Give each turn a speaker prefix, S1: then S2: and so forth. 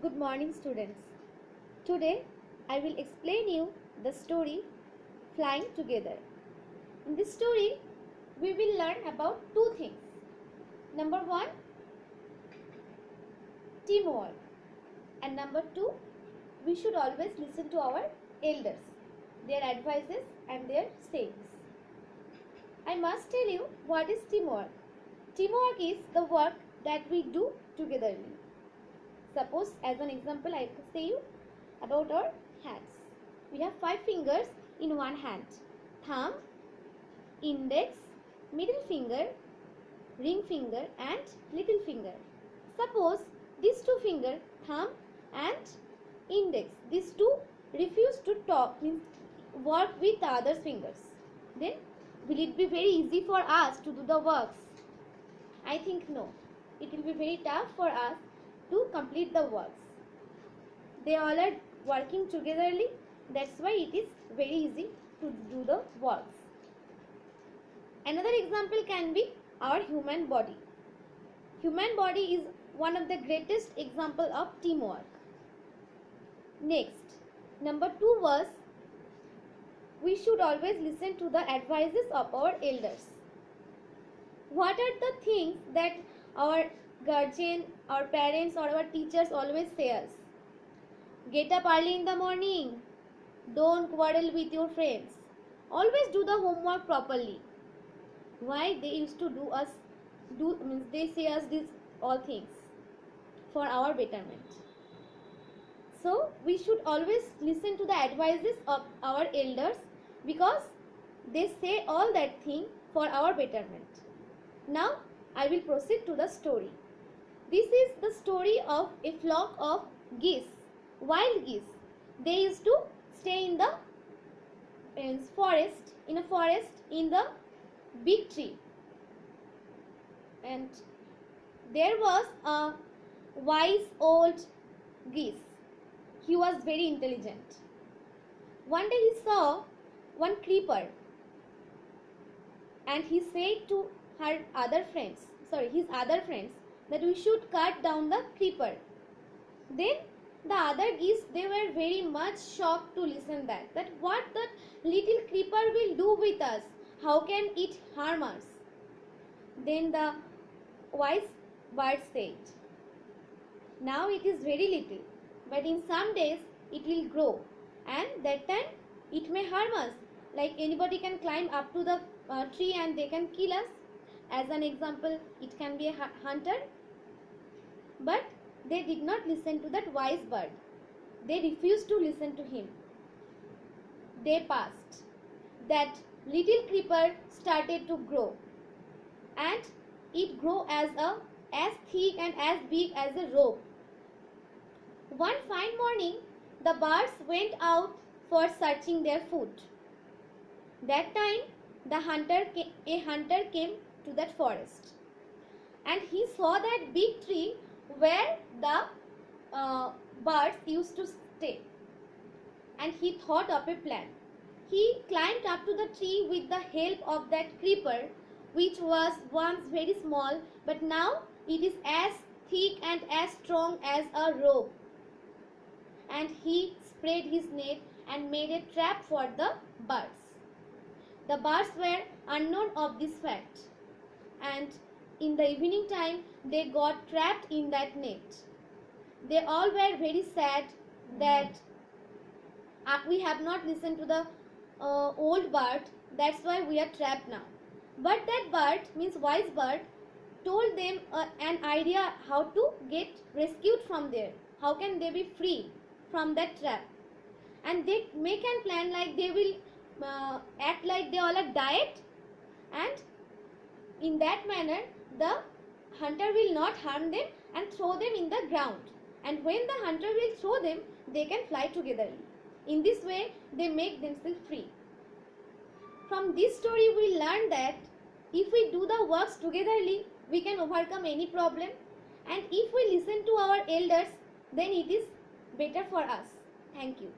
S1: Good morning, students. Today I will explain you the story Flying Together. In this story we will learn about two things. Number 1, teamwork, and number 2, we should always listen to our elders, their advices and their sayings. I must tell you what is teamwork. Teamwork is the work that we do togetherly. Suppose, as an example, I say you about our hands. We have 5 fingers in one hand: thumb, index, middle finger, ring finger and little finger. Suppose these 2 fingers, thumb and index, these two refuse to talk, means work with the other fingers. Then will it be very easy for us to do the works? I think no. It will be very tough for us to complete the works. They all are working togetherly. That's why it is very easy to do the works. Another example can be our human body. Human body is one of the greatest example of teamwork. Next, number 2 was, we should always listen to the advices of our elders. What are the things that our guardian, our parents or our teachers always say us? Get up early in the morning. Don't quarrel with your friends. Always do the homework properly. Why they used to means they say us these all things for our betterment. So we should always listen to the advices of our elders, because they say all that thing for our betterment. Now I will proceed to the story. This is the story of a flock of geese, wild geese. They used to stay in the forest in the big tree. And there was a wise old geese. He was very intelligent. One day he saw one creeper, and he said to his other friends, that we should cut down the creeper. Then the other geese, they were very much shocked to listen that what the little creeper will do with us, how can it harm us? Then the wise bird said, now it is very little, but in some days it will grow, and that time it may harm us. Like anybody can climb up to the tree and they can kill us. As an example, it can be a hunter. But they did not listen to that wise bird. They refused to listen to him. Day passed. That little creeper started to grow, and it grew as thick and as big as a rope. One fine morning, the birds went out for searching their food. That time, a hunter came to that forest, and he saw that big tree where the birds used to stay, and he thought of a plan. He climbed up to the tree with the help of that creeper, which was once very small, but now it is as thick and as strong as a rope. And he spread his net and made a trap for the birds. The birds were unknown of this fact, and in the evening time they got trapped in that net. They all were very sad that we have not listened to the old bird, that's why we are trapped now. But that bird, means wise bird, told them an idea how to get rescued from there. How can they be free from that trap? And they make a plan, like they will act like they all are diet, and in that manner the hunter will not harm them and throw them in the ground. And when the hunter will throw them, they can fly togetherly. In this way they make themselves free. From this story we learn that if we do the works togetherly, we can overcome any problem, and if we listen to our elders, then it is better for us. Thank you.